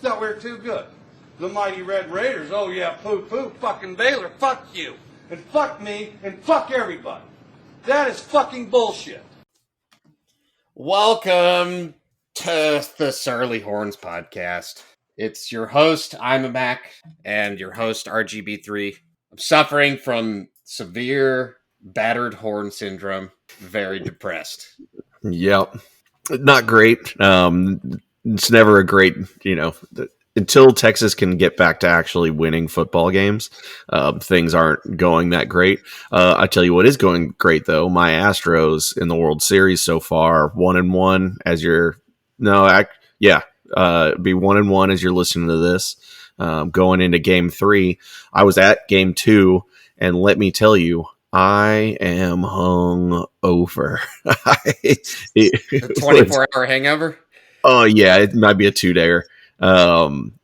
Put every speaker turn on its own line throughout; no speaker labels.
Thought we were too good. The mighty Red Raiders, oh yeah, poo-poo, fucking Baylor, fuck you. And fuck me, and fuck everybody. That is fucking bullshit.
Welcome to the Surly Horns podcast. It's your host, I'm a Mac, and your host, RGB3. I'm suffering from severe battered horn syndrome. Very depressed.
Yep. Not great. It's never a great, until Texas can get back to actually winning football games, things aren't going that great. I tell you what is going great, though. My Astros in the World Series so far, 1-1 as you're, be 1-1 as you're listening to this. Going into game 3, I was at game 2, and let me tell you, I am hung over.
A 24-hour hangover?
Oh, yeah, it might be a 2-dayer.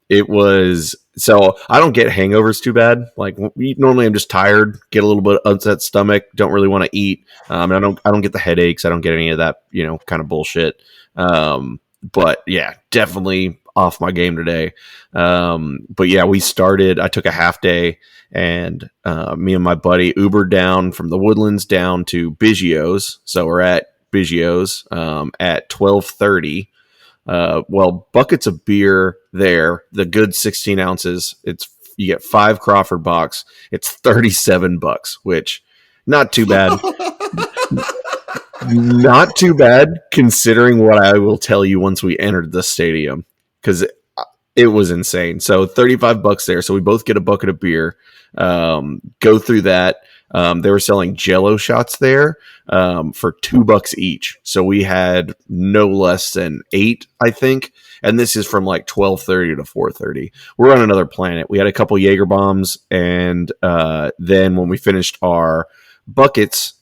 It was, so I don't get hangovers too bad. Like normally I'm just tired, get a little bit of upset stomach, don't really want to eat. I don't get the headaches. I don't get any of that, kind of bullshit. But yeah, definitely off my game today. But yeah, I took a half day and, me and my buddy Ubered down from the Woodlands down to Biggio's. So we're at Biggio's, at 12:30. Buckets of beer there, the good 16 ounces. You get 5 Crawford box. It's $37, which not too bad. Not too bad considering what I will tell you once we entered the stadium, because it was insane. So $35 there. So we both get a bucket of beer, go through that. They were selling Jello shots there for $2 each. So we had no less than 8, I think. And this is from like 12:30 to 4:30. We're on another planet. We had a couple Jaeger bombs, and then when we finished our buckets,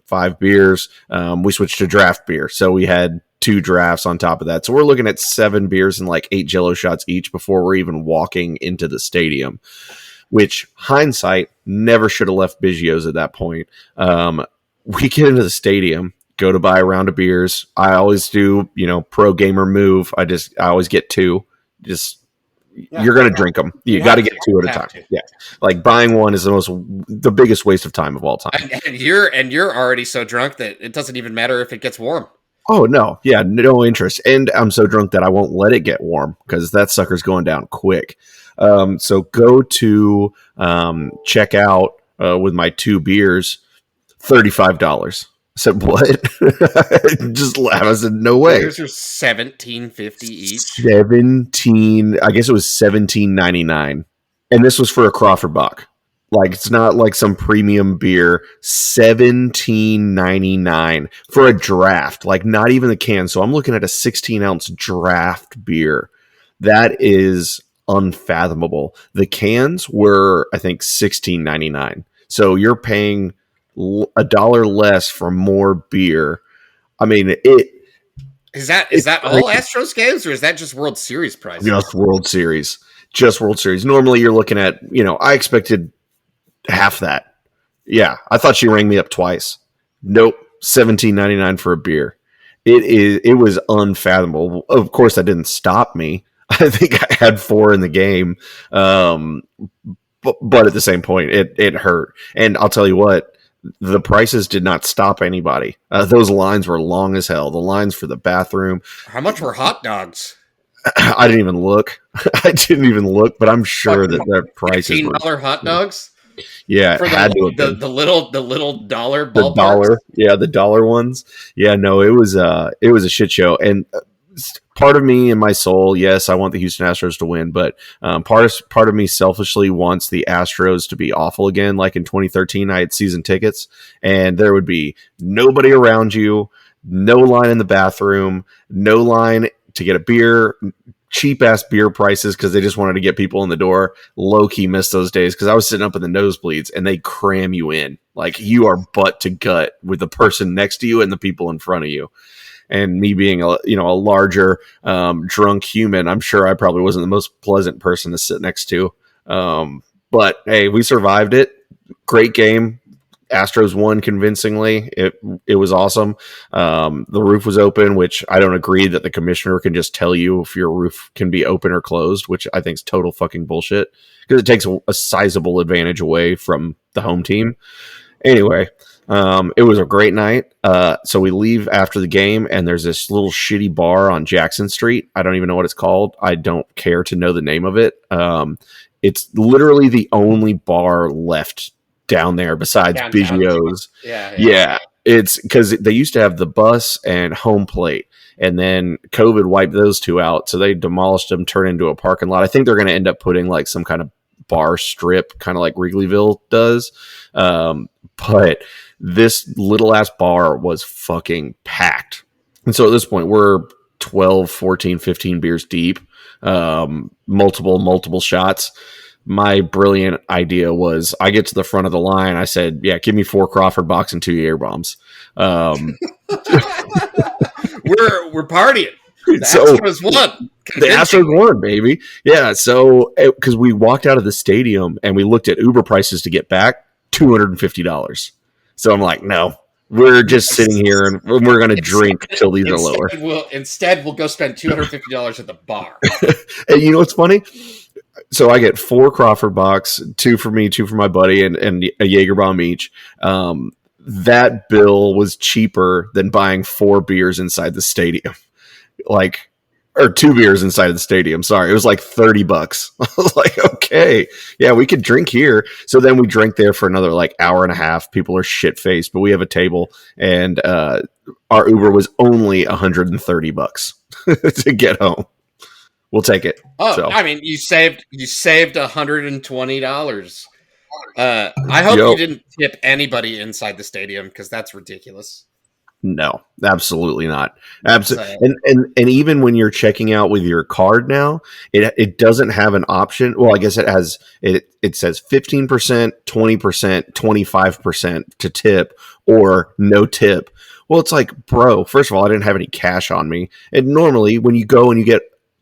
5 beers, we switched to draft beer. So we had 2 drafts on top of that. So we're looking at 7 beers and like 8 Jello shots each before we're even walking into the stadium. Which, hindsight, never should have left Biggio's at that point. We get into the stadium, go to buy a round of beers. I always do, pro gamer move. I always get 2. You're going to drink them. You got to get 2 at a time. Yeah. Like buying one is the biggest waste of time of all time.
And you're already so drunk that it doesn't even matter if it gets warm.
Oh, no. Yeah, no interest. And I'm so drunk that I won't let it get warm because that sucker's going down quick. So go to check out with my 2 beers, $35. I said, what? Just laugh. I said, no way.
Beers are $17.50 each.
17. I guess it was $17.99, and this was for a Crawford Bock. Like, it's not like some premium beer. $17.99 for a draft. Like, not even the can. So I'm looking at a 16-ounce draft beer. That is unfathomable. The cans were, I think, $16.99. So you're paying $1 less for more beer. I mean,
is that all Astros games, or is that just World Series prices?
Just World Series. Normally you're looking at, I expected half that. Yeah, I thought she rang me up twice. Nope, $17.99 for a beer. It was unfathomable. Of course, that didn't stop me. I think I had 4 in the game, but at the same point, it hurt. And I'll tell you what, the prices did not stop anybody. Those lines were long as hell. The lines for the bathroom.
How much were hot dogs?
I didn't even look. But I'm sure that their prices were
$15 hot dogs.
Yeah, it had to have
been. The little dollar ballparks.
The dollar, yeah, the dollar ones. Yeah, no, it was a shit show. And part of me in my soul, yes, I want the Houston Astros to win, but part of me selfishly wants the Astros to be awful again. Like in 2013, I had season tickets, and there would be nobody around you, no line in the bathroom, no line to get a beer, cheap ass beer prices because they just wanted to get people in the door. Low key missed those days because I was sitting up in the nosebleeds and they cram you in. Like you are butt to gut with the person next to you and the people in front of you. And me being a larger drunk human, I'm sure I probably wasn't the most pleasant person to sit next to. But hey, we survived it. Great game. Astros won convincingly. It was awesome. The roof was open, which I don't agree that the commissioner can just tell you if your roof can be open or closed, which I think is total fucking bullshit because it takes a sizable advantage away from the home team. Anyway, it was a great night. So we leave after the game, and there's this little shitty bar on Jackson Street. I don't even know what it's called. I don't care to know the name of it. It's literally the only bar left down there besides Biggio's. Yeah. It's because they used to have the Bus and Home Plate, and then COVID wiped those two out. So they demolished them, turned into a parking lot. I think they're going to end up putting like some kind of bar strip, kind of like Wrigleyville does. But this little ass bar was fucking packed. And so at this point, we're 12, 14, 15 beers deep, multiple shots. My brilliant idea was I get to the front of the line. I said, yeah, give me 4 Crawford box and 2 Jaeger bombs.
We're partying. The Astros won.
The Astros won, baby. Yeah. So, because we walked out of the stadium and we looked at Uber prices to get back, $250. So I'm like, no, we're just sitting here and we're going to drink till these are lower.
Instead, we'll go spend $250 at the bar.
And you know what's funny? So I get 4 Crawford box, 2 for me, 2 for my buddy, and a Jaeger bomb each. That bill was cheaper than buying 4 beers inside the stadium. Or 2 beers inside the stadium. Sorry. It was like $30. I was like, okay, yeah, we could drink here. So then we drank there for another like hour and a half. People are shit faced, but we have a table, and our Uber was only $130 to get home. We'll take it.
Oh, so. I mean, you saved $120. I hope you didn't tip anybody inside the stadium because that's ridiculous.
No, absolutely not. Absolutely. And even when you're checking out with your card now, it doesn't have an option. Well, I guess it has. It says 15%, 20%, 25% to tip or no tip. Well, it's like, bro, first of all, I didn't have any cash on me. And normally when you go and you get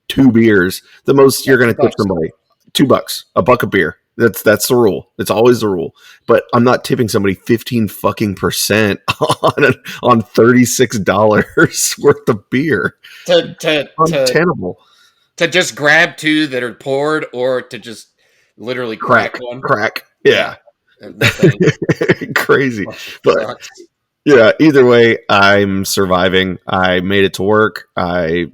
2 beers, the most you're going to tip somebody $2, $1 a beer. That's the rule. It's always the rule. But I'm not tipping somebody 15 fucking percent on $36 worth of beer. Untenable.
To just grab 2 that are poured, or to just literally crack one.
Yeah. Crazy. But yeah, either way, I'm surviving. I made it to work. I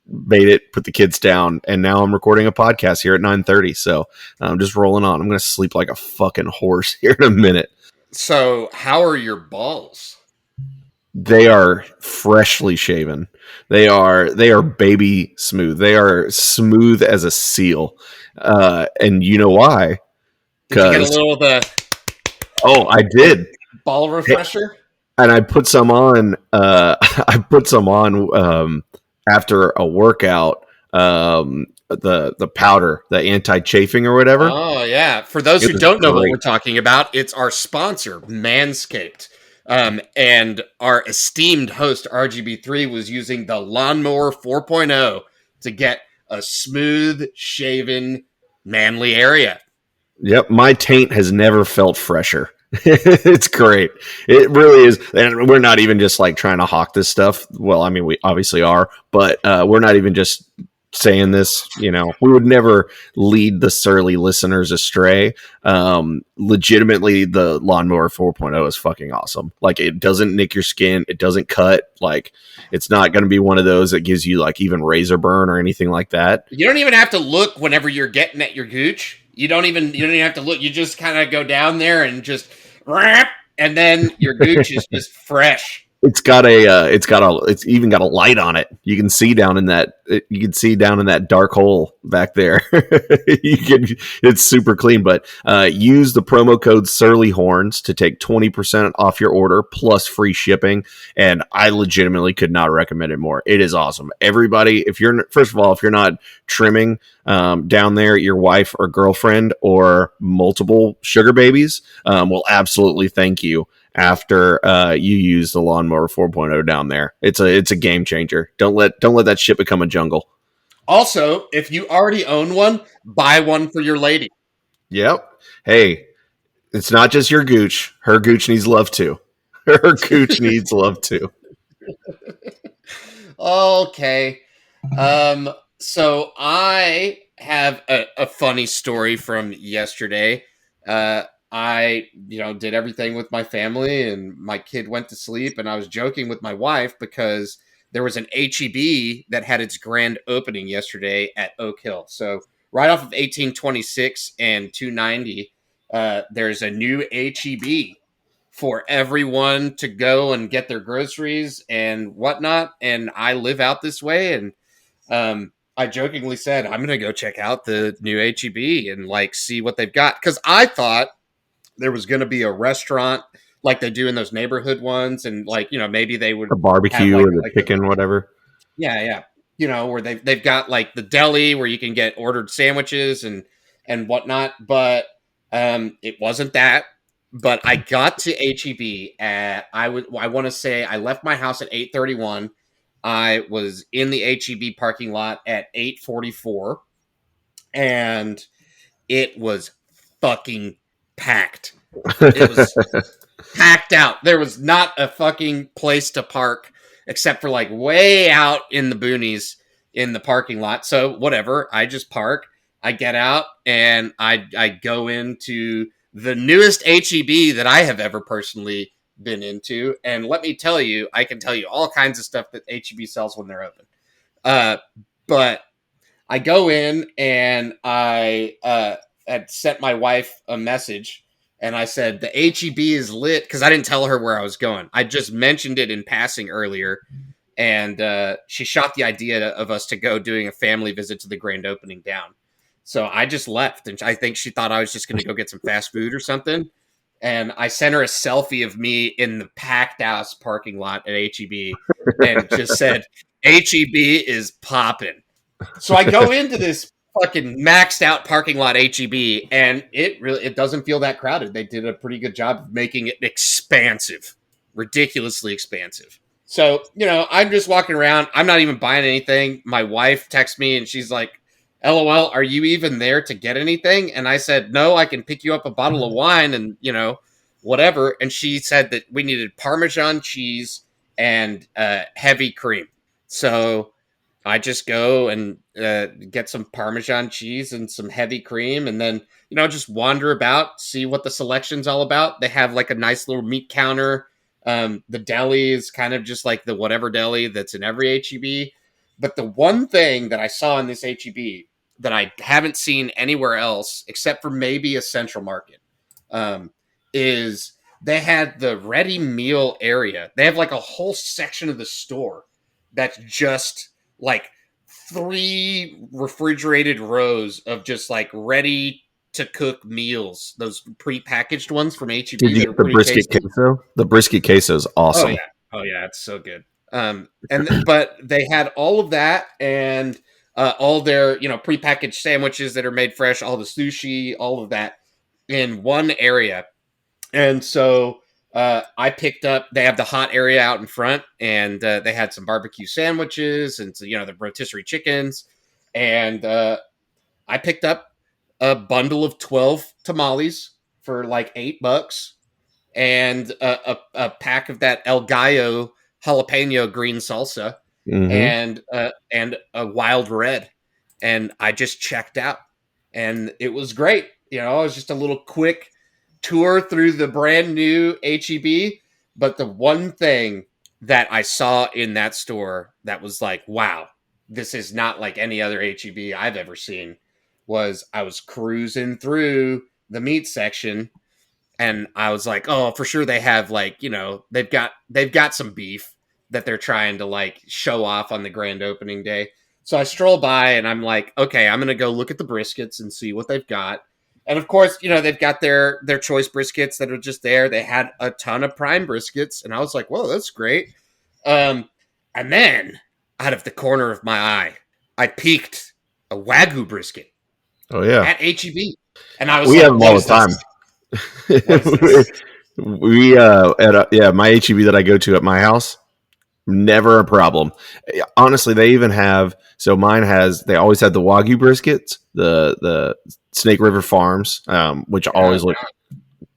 made it, put the kids down, and now I'm recording a podcast here at 9:30. So I'm just rolling on. I'm going to sleep like a fucking horse here in a minute.
So how are your balls?
They are freshly shaven. They are baby smooth. They are smooth as a seal. And you know why?
Did you get a little of the...
Oh, I did.
Ball refresher?
And I put some on. After a workout, the powder, the anti-chafing or whatever.
Oh, yeah. For those who don't know what we're talking about, it's our sponsor, Manscaped. And our esteemed host, RGB3, was using the Lawnmower 4.0 to get a smooth, shaven, manly area.
Yep, my taint has never felt fresher. It's great. It really is. And we're not even just like trying to hawk this stuff. Well, I mean, we obviously are, but we're not even just saying this, we would never lead the surly listeners astray. Legitimately, the Lawnmower 4.0 is fucking awesome. Like, it doesn't nick your skin. It doesn't cut. Like, it's not going to be one of those that gives you like even razor burn or anything like that.
You don't even have to look whenever you're getting at your gooch. You don't even have to look. You just kind of go down there and just wrap, and then your gooch is just fresh.
It's even got a light on it. You can see down in that dark hole back there. It's super clean, but use the promo code Surly Horns to take 20% off your order plus free shipping. And I legitimately could not recommend it more. It is awesome. Everybody, if you're not trimming down there, your wife or girlfriend or multiple sugar babies will absolutely thank you after you use the Lawnmower 4.0 down there. It's a game changer. Don't let that shit become a jungle.
Also, if you already own one, buy one for your lady.
Yep. Hey, It's not just your gooch. Her gooch needs love too. Her gooch needs love too.
Okay. So I have a funny story from yesterday. I, did everything with my family and my kid went to sleep, and I was joking with my wife because there was an HEB that had its grand opening yesterday at Oak Hill. So right off of 1826 and 290, there's a new HEB for everyone to go and get their groceries and whatnot. And I live out this way, and I jokingly said I'm gonna go check out the new HEB and like see what they've got, because I thought there was gonna be a restaurant like they do in those neighborhood ones, and like maybe they would
The
have
barbecue or the chicken, whatever.
yeah, where they've got like the deli where you can get ordered sandwiches and whatnot, but it wasn't that. But I got to HEB at I want to say I left my house at 8:31. I was in the HEB parking lot at 8:44, and it was fucking packed. It was packed out. There was not a fucking place to park except for like way out in the boonies in the parking lot. So whatever, I just park. I get out and I go into the newest HEB that I have ever personally been into. And let me tell you, I can tell you all kinds of stuff that HEB sells when they're open. But I go in and I had sent my wife a message, and I said, the HEB is lit, because I didn't tell her where I was going. I just mentioned it in passing earlier, and she shot the idea of us to go doing a family visit to the grand opening down. So I just left, and I think she thought I was just going to go get some fast food or something. And I sent her a selfie of me in the packed ass parking lot at HEB and just said, HEB is popping. So I go into this fucking maxed out parking lot HEB, and it doesn't feel that crowded. They did a pretty good job of making it expansive, ridiculously expansive. So, I'm just walking around. I'm not even buying anything. My wife texts me and she's like, LOL, are you even there to get anything? And I said, no, I can pick you up a bottle of wine and, whatever. And she said that we needed Parmesan cheese and heavy cream. So I just go and get some Parmesan cheese and some heavy cream, and then, just wander about, see what the selection's all about. They have like a nice little meat counter. The deli is kind of just like the whatever deli that's in every HEB. But the one thing that I saw in this HEB that I haven't seen anywhere else, except for maybe a Central Market, is they had the ready meal area. They have like a whole section of the store that's just like 3 refrigerated rows of just like ready to cook meals. Those prepackaged ones from HEB.
Did you get the brisket queso? The brisket queso is awesome.
Oh yeah, it's so good. But they had all of that and all their prepackaged sandwiches that are made fresh, all the sushi, all of that in one area. And so I picked up. They have the hot area out in front, and they had some barbecue sandwiches and the rotisserie chickens. And I picked up a bundle of 12 tamales for like $8, and a pack of that El Gallo jalapeno green salsa, and a wild red. And I just checked out, and it was great. It was just a little quick tour through the brand new HEB. But the one thing that I saw in that store that was like, wow, this is not like any other HEB I've ever seen, was I was cruising through the meat section, and I was like, oh, for sure they have like, they've got some beef that they're trying to like show off on the grand opening day. So I stroll by and I'm like, okay, I'm going to go look at the briskets and see what they've got. And of course, they've got their choice briskets that are just there. They had a ton of prime briskets, and I was like, whoa, that's great. And then out of the corner of my eye, I peeked a Wagyu brisket.
Oh yeah.
At HEB. And I was
we
like,
have them all the time. My HEB that I go to at my house, never a problem. Honestly, they even have, they always had the Wagyu briskets, the Snake River Farms, which always look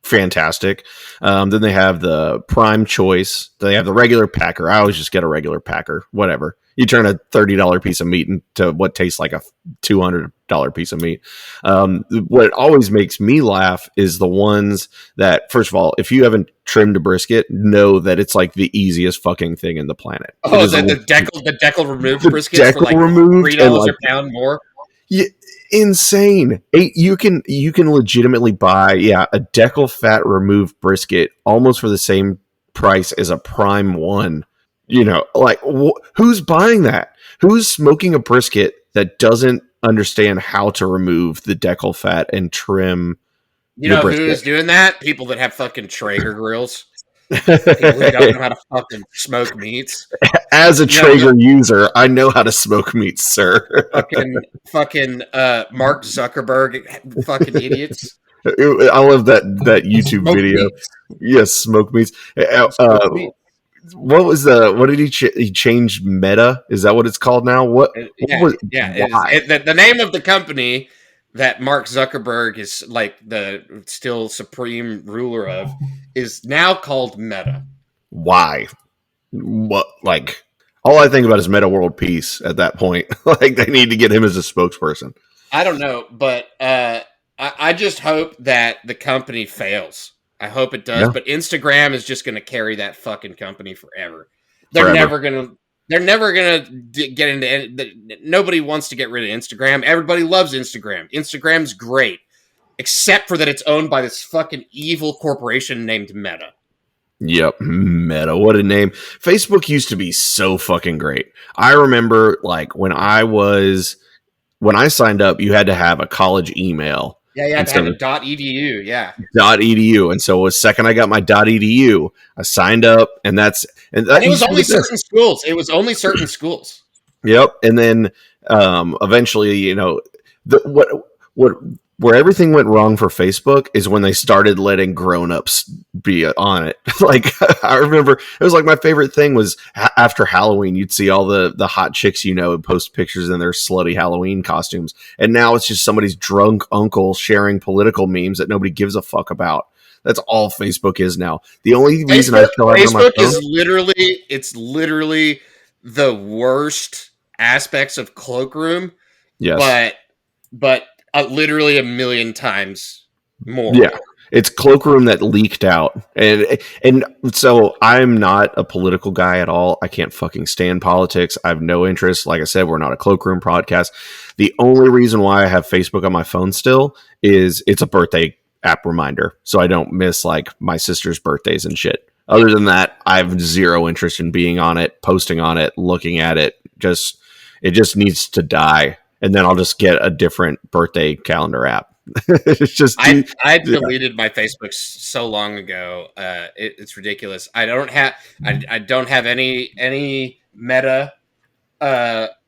fantastic. Then they have the prime choice. They have the regular packer. I always just get a regular packer, whatever. You turn a $30 piece of meat into what tastes like a $200 piece of meat. What always makes me laugh is the ones that, first of all, if you haven't trimmed a brisket, know that it's like the easiest fucking thing in the planet.
Oh, the decal removed briskets
decal
for like
removed
$3
like,
a pound more.
Yeah, insane. You can legitimately buy a decal fat removed brisket almost for the same price as a prime one. You know, like who's buying that? Who's smoking a brisket that doesn't understand how to remove the decal fat and trim?
You know who's doing that? People that have fucking Traeger grills. People who don't know how to fucking smoke meats.
As a Traeger user, I know how to smoke meats, sir.
fucking Mark Zuckerberg, fucking idiots.
I love that YouTube video.
Meats.
Yes, smoke meats. What was what did he change Meta? Is that what it's called now?
The name of the company that Mark Zuckerberg is like the still supreme ruler of is now called Meta.
Why? What? Like, all I think about is Meta World Peace at that point. Like, they need to get him as a spokesperson.
I don't know, but I just hope that the company fails. I hope it does, but Instagram is just going to carry that fucking company forever. They're never going to get into. Nobody wants to get rid of Instagram. Everybody loves Instagram. Instagram's great, except for that it's owned by this fucking evil corporation named Meta.
Yep, Meta. What a name. Facebook used to be so fucking great. I remember, like, when I signed up, you had to have a college email.
Yeah, you had to have a .edu, yeah.
.edu, and so the second I got my .edu, I signed up, and it
was only certain schools. It was only certain schools.
Yep, and then eventually, you know, where everything went wrong for Facebook is when they started letting grown-ups be on it. Like, I remember it was like my favorite thing was after Halloween, you'd see all the hot chicks, you know, post pictures in their slutty Halloween costumes. And now it's just somebody's drunk uncle sharing political memes that nobody gives a fuck about. That's all Facebook is now. The only reason I still have it on my phone
is literally the worst aspects of Cloakroom.
Yes.
But literally a million times more.
Yeah, it's Cloakroom that leaked out, and so I'm not a political guy at all. I can't fucking stand politics. I have no interest. Like I said, we're not a Cloakroom podcast. The only reason why I have Facebook on my phone still is it's a birthday app reminder, so I don't miss like my sister's birthdays and shit. Other than that, I have zero interest in being on it, posting on it, looking at it. It just needs to die. And then I'll just get a different birthday calendar app. It's just
I deleted my Facebook so long ago. It's ridiculous. I don't have any Meta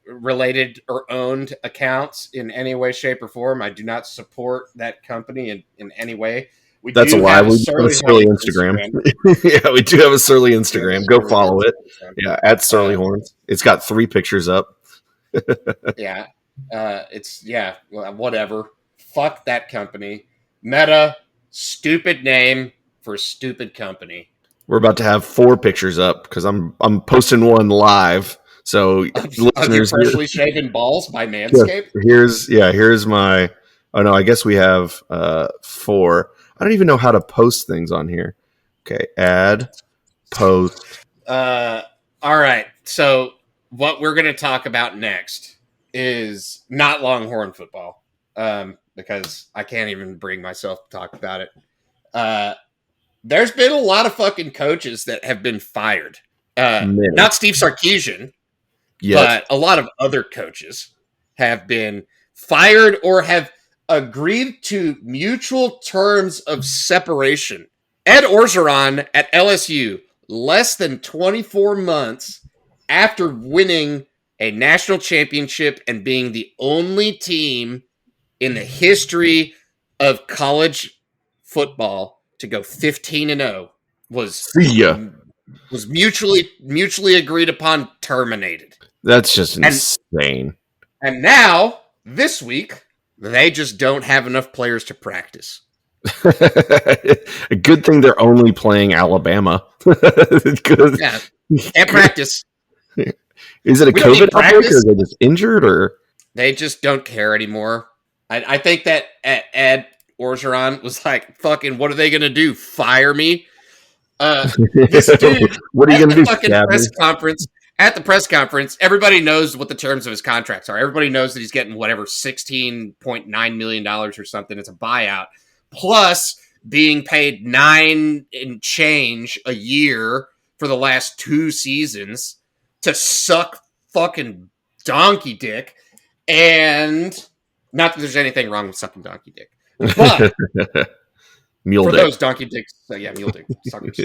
related or owned accounts in any way, shape, or form. I do not support that company in any way.
That's a lie. We have a surly Instagram. Yeah, we do have a surly Instagram. Go follow it. Yeah, at Surly Horns. It's got 3 pictures up.
Yeah. Whatever. Fuck that company. Meta, stupid name for stupid company.
We're about to have 4 pictures up because I'm posting one live. So
listeners, freshly shaven balls by Manscaped.
Here's my. Oh no, I guess we have 4. I don't even know how to post things on here. Okay, add, post.
All right. So what we're going to talk about next is not Longhorn football, because I can't even bring myself to talk about it. There's been a lot of fucking coaches that have been fired. Not Steve Sarkisian, but a lot of other coaches have been fired or have agreed to mutual terms of separation. Ed Orgeron at LSU, less than 24 months after winning a national championship and being the only team in the history of college football to go 15-0 was mutually agreed upon, terminated.
That's just insane.
And now, this week, they just don't have enough players to practice.
A good thing they're only playing Alabama. 'Cause-
Yeah, can't practice.
Is it a
We don't
COVID
need
outbreak, or
practice.
is they just injured, or
They just don't care anymore. I think that Ed Orgeron was like, "Fucking, what are they gonna do? Fire me?" This dude
what are you
at
going
the
to do?
fucking
Stab me?
press conference. At the press conference, everybody knows what the terms of his contracts are. Everybody knows that he's getting whatever $16.9 million or something. It's a buyout, plus being paid $9 and change a year for the last 2 seasons to suck fucking donkey dick. And not that there's anything wrong with sucking donkey dick, but
Mule
for
dick.
those donkey dicks, yeah, mule dick suckers.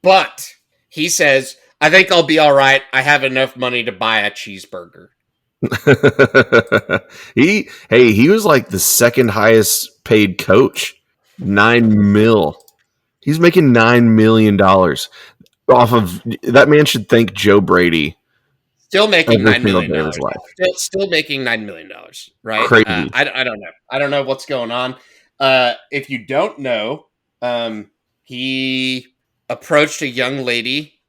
But he says, I think I'll be all right. I have enough money to buy a cheeseburger.
He was like the second highest paid coach. 9 mil. He's making $9 million off of that. Man should thank Joe Brady
Still making
every
$9
single
million.
day of his life.
Still making $9 million, right?
Crazy.
I don't know. I don't know what's going on. If you don't know, he approached a young lady,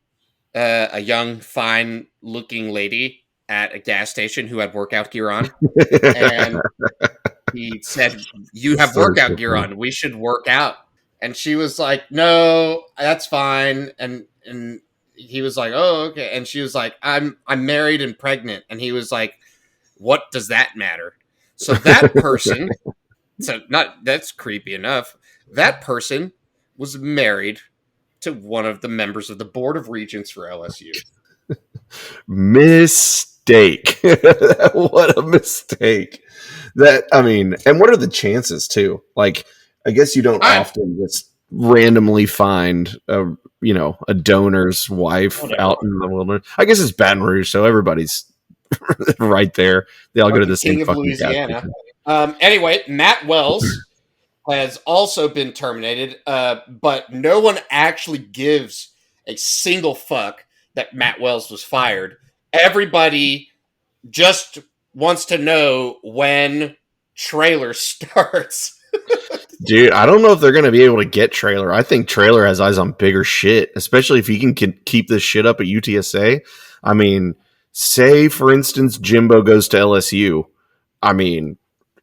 a young, fine-looking lady at a gas station who had workout gear on, and he said, "You have workout gear on. We should work out." And she was like, "No, that's fine." And he was like, "Oh, okay." And she was like, I'm married and pregnant." And he was like, "What does that matter?" So that person, that's creepy enough. That person was married to one of the members of the Board of Regents for LSU.
Mistake. What a mistake. And what are the chances too? Like, I guess you don't often just randomly find a donor's wife out in the wilderness. I guess it's Baton Rouge, so everybody's right there. They all go to the same
King of
fucking
Louisiana. Anyway, Matt Wells has also been terminated, but no one actually gives a single fuck that Matt Wells was fired. Everybody just wants to know when Trailer starts.
Dude, I don't know if they're going to be able to get Trailer. I think Trailer has eyes on bigger shit, especially if he can keep this shit up at UTSA. I mean, say, for instance, Jimbo goes to LSU. I mean,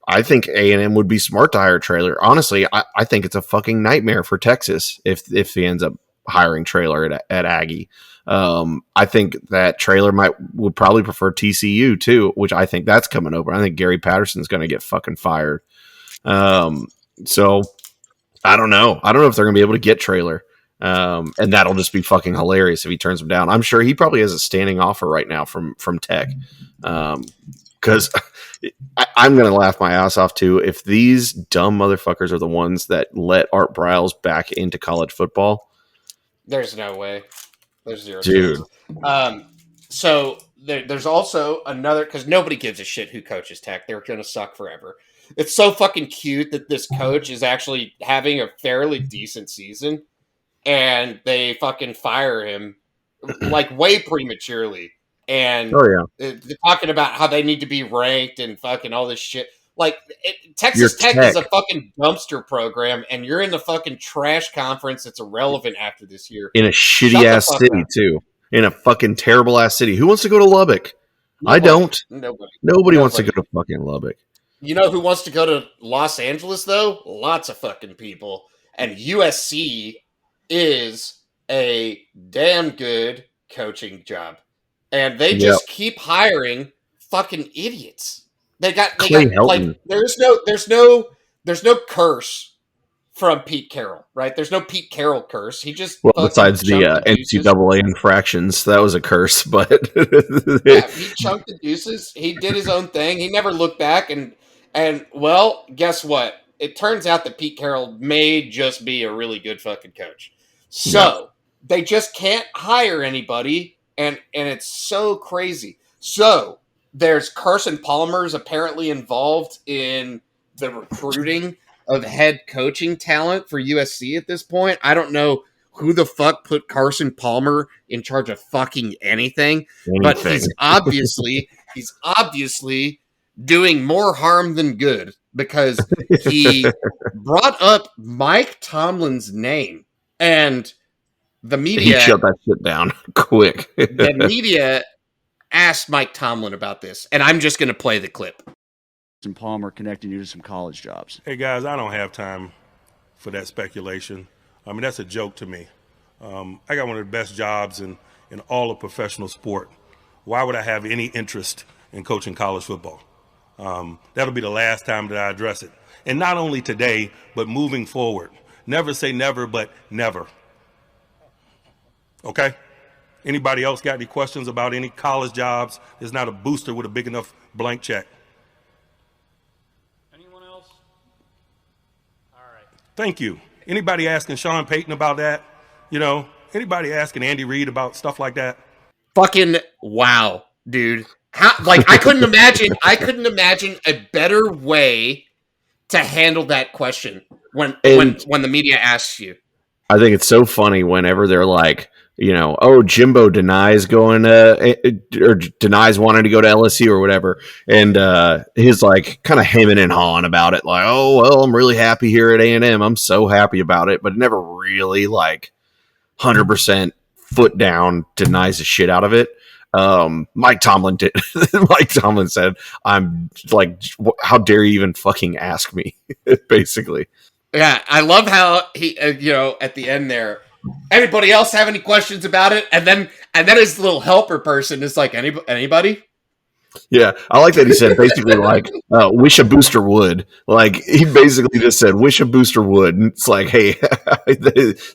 I think A&M would be smart to hire Trailer. Honestly, I think it's a fucking nightmare for Texas if he ends up hiring Trailer at Aggie. I think that Trailer would probably prefer TCU too, which I think that's coming over. I think Gary Patterson's going to get fucking fired. So I don't know. I don't know if they're going to be able to get Trailer. And that'll just be fucking hilarious if he turns him down. I'm sure he probably has a standing offer right now from Tech. Because I'm going to laugh my ass off too if these dumb motherfuckers are the ones that let Art Briles back into college football.
There's no way. There's zero
Dude.
chance. So there's also another, because nobody gives a shit who coaches Tech. They're going to suck forever. It's so fucking cute that this coach is actually having a fairly decent season, and they fucking fire him like way prematurely. And they're talking about how they need to be ranked and fucking all this shit. Like, Texas Tech is a fucking dumpster program, and you're in the fucking trash conference that's irrelevant after this year.
In a shitty ass city, too. In a fucking terrible ass city. Who wants to go to Lubbock? I don't. Nobody wants to go to fucking Lubbock.
You know who wants to go to Los Angeles, though? Lots of fucking people. And USC is a damn good coaching job. And they just keep hiring fucking idiots. They got like there's no curse from Pete Carroll, right? There's no Pete Carroll curse. He just
besides the NCAA infractions, that was a curse. But
yeah, he chunked the deuces. He did his own thing. He never looked back. And well, guess what? It turns out that Pete Carroll may just be a really good fucking coach. So they just can't hire anybody, and it's so crazy. So there's Carson Palmer's apparently involved in the recruiting of head coaching talent for USC at this point. I don't know who the fuck put Carson Palmer in charge of fucking anything. But he's obviously doing more harm than good because he brought up Mike Tomlin's name, and the
He
media
shut that shit down quick.
the media asked Mike Tomlin about this, and I'm just going to play the clip.
And Palmer connecting you to some college jobs.
Hey guys, I don't have time for that speculation. I mean, that's a joke to me. I got one of the best jobs in all of professional sport. Why would I have any interest in coaching college football? That'll be the last time that I address it. And not only today, but moving forward. Never say never, but never. Okay? Anybody else got any questions about any college jobs? There's not a booster with a big enough blank check.
Anyone else? All right.
Thank you. Anybody asking Sean Payton about that? You know, anybody asking Andy Reid about stuff like that?
Fucking wow, dude. How, like, I couldn't imagine a better way to handle that question when the media asks you.
I think it's so funny whenever they're like, you know, oh, Jimbo denies going or denies wanting to go to LSU or whatever, and he's like kind of hemming and hawing about it, like, oh well, I'm really happy here at A&M. I'm so happy about it, but never really like 100% foot down denies the shit out of it. Mike Tomlin did. Mike Tomlin said, "I'm like, how dare you even fucking ask me?" Basically.
Yeah, I love how he, at the end there, anybody else have any questions about it? And then his little helper person is like, anybody?
Yeah, I like that he said basically like, wish a booster would. Like, he basically just said, wish a booster would. And it's like, hey,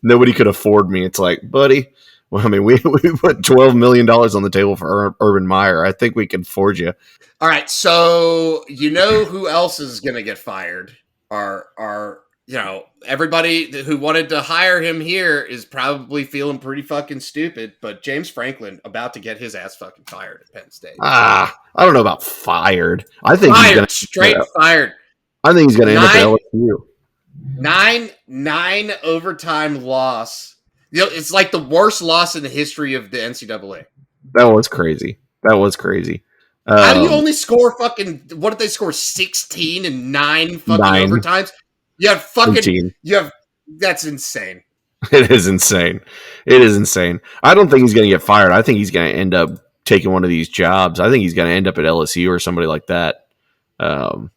nobody could afford me. It's like, buddy, well, I mean, we put $12 million on the table for Urban Meyer. I think we can afford you.
All right, so you know who else is going to get fired? Everybody who wanted to hire him here is probably feeling pretty fucking stupid, but James Franklin about to get his ass fucking fired at Penn State.
I don't know about fired. I think
fired,
he's gonna
straight fired.
I think he's going to end up at LSU.
Nine overtime loss. You know, it's like the worst loss in the history of the NCAA.
That was crazy.
How do you only score fucking, what did they score, 16 and 9 fucking overtimes? You have fucking,
18.
That's insane.
It is insane. I don't think he's going to get fired. I think he's going to end up taking one of these jobs. I think he's going to end up at LSU or somebody like that. I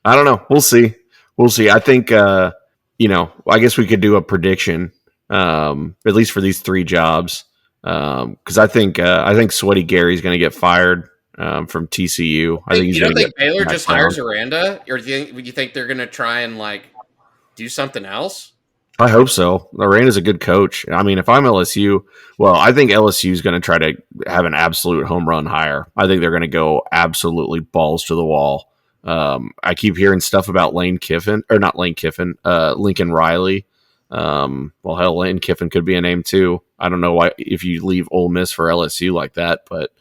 don't know. We'll see. I think, I guess we could do a prediction, at least for these three jobs. Because I think Sweaty Gary's going to get fired from TCU. I think he's going to get
Baylor just hires Aranda, or do you think they're going to try and like do something else?
I hope so. Aranda's a good coach. I mean, if I'm LSU, well, I think LSU is going to try to have an absolute home run hire. I think they're going to go absolutely balls to the wall. I keep hearing stuff about Lincoln Riley. Well, hell, Lane Kiffin could be a name too. I don't know why if you leave Ole Miss for LSU like that, but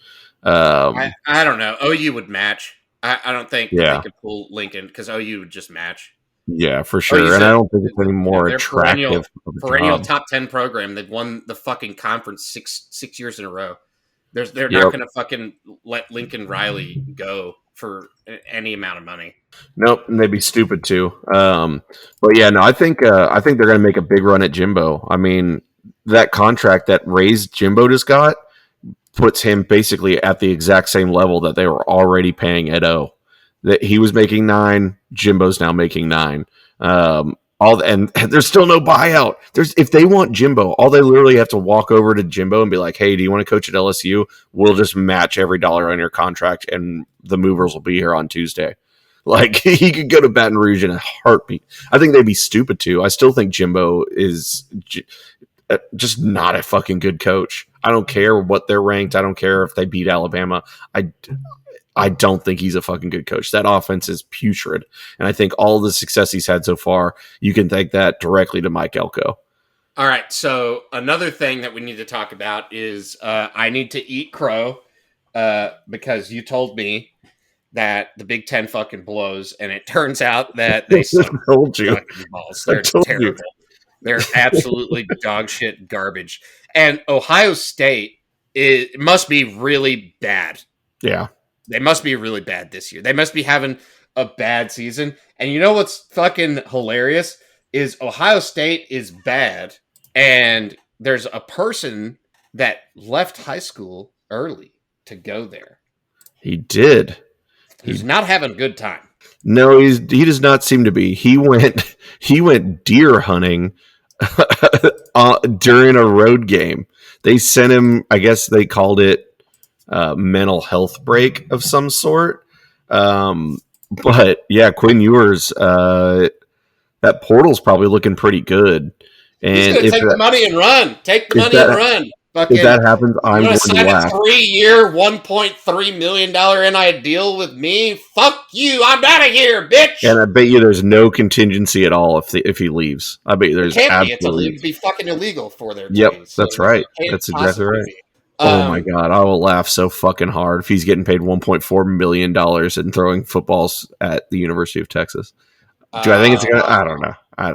I don't know. OU would match. I don't think they could pull Lincoln because OU would just match.
Yeah, for sure. And I don't think it's any more attractive.
Perennial top 10 program. They've won the fucking conference six years in a row. They're not going to fucking let Lincoln Riley go for any amount of money.
Nope, and they'd be stupid too. But yeah, no, I think they're going to make a big run at Jimbo. I mean, that contract that raised Jimbo just got puts him basically at the exact same level that they were already paying Ed O. That he was making 9, Jimbo's now making 9. And there's still no buyout. If they want Jimbo, all they literally have to walk over to Jimbo and be like, "Hey, do you want to coach at LSU? We'll just match every dollar on your contract, and the movers will be here on Tuesday." Like, he could go to Baton Rouge in a heartbeat. I think they'd be stupid too. I still think Jimbo is just not a fucking good coach. I don't care what they're ranked. I don't care if they beat Alabama. I don't think he's a fucking good coach. That offense is putrid. And I think all the success he's had so far, you can thank that directly to Mike Elko.
All right. So another thing that we need to talk about is I need to eat crow because you told me that the Big Ten fucking blows, and it turns out that they suck.
I told you.
Balls. They're terrible. They're absolutely dog shit garbage. And Ohio State, it must be really bad.
Yeah.
They must be really bad this year. They must be having a bad season. And you know what's fucking hilarious is Ohio State is bad, and there's a person that left high school early to go there
He did.
who's not having a good time.
No, he does not seem to be. He went deer hunting during a road game. They sent him. I guess they called it mental health break of some sort. But yeah, Quinn Ewers, that portal's probably looking pretty good. And
He's going to take the money and run. Take the money and run.
If that happens, I'm going to
sign
laugh.
a 3-year, $1.3 million NI deal with me? Fuck you! I'm out of here, bitch.
And I bet you there's no contingency at all if he leaves. I bet you there's absolutely.
It'd be fucking illegal for their
Yep,
team,
that's right. That's exactly right. Oh my god, I will laugh so fucking hard if he's getting paid $1.4 million and throwing footballs at the University of Texas. Do I think it's gonna? I don't know. I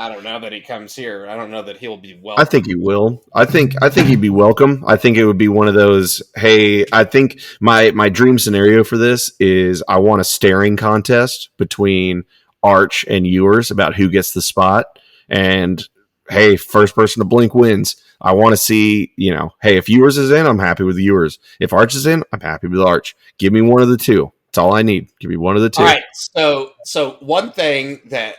don't know
that he comes here. I don't know that he'll be welcome.
I think he will. I think he'd be welcome. I think it would be one of those. Hey, I think my dream scenario for this is I want a staring contest between Arch and Ewers about who gets the spot. And hey, first person to blink wins. I want to see, hey, if Ewers is in, I'm happy with Ewers. If Arch is in, I'm happy with Arch. Give me one of the two. That's all I need. Give me one of the two.
All right. So one thing that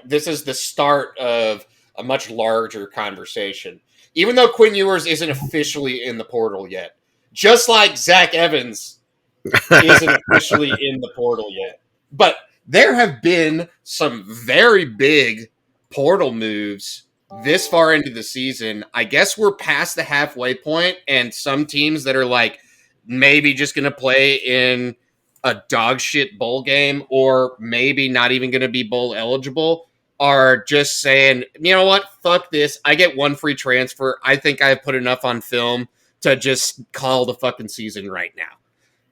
this is the start of a much larger conversation. Even though Quinn Ewers isn't officially in the portal yet, just like Zach Evans isn't officially in the portal yet, but there have been some very big portal moves this far into the season. I guess we're past the halfway point, and some teams that are like maybe just going to play in a dog shit bowl game, or maybe not even going to be bowl eligible, are just saying, you know what, fuck this. I get one free transfer. I think I've put enough on film to just call the fucking season right now.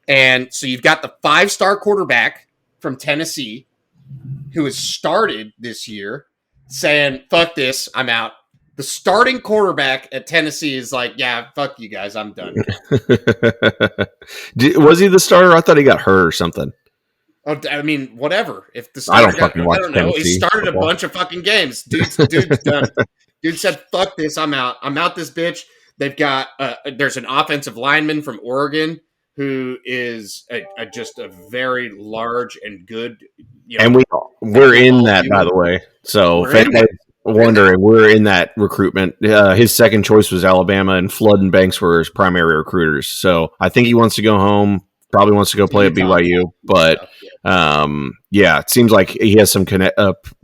And so you've got the 5-star quarterback from Tennessee who has started this year saying, fuck this, I'm out. The starting quarterback at Tennessee is like, yeah, fuck you guys, I'm done.
Was he the starter? I thought he got hurt or something.
Oh, I mean, whatever. If the
I don't fucking watch
Tennessee. He started
football.
A bunch of fucking games. Dude's done. Dude said, fuck this, I'm out. I'm out this bitch. They've got, there's an offensive lineman from Oregon who is just a very large and good.
And we're in that, by the way. So if anybody's wondering, we're in that recruitment. His second choice was Alabama, and Flood and Banks were his primary recruiters. So I think he wants to go home. Probably wants to go play at BYU. But it seems like he has some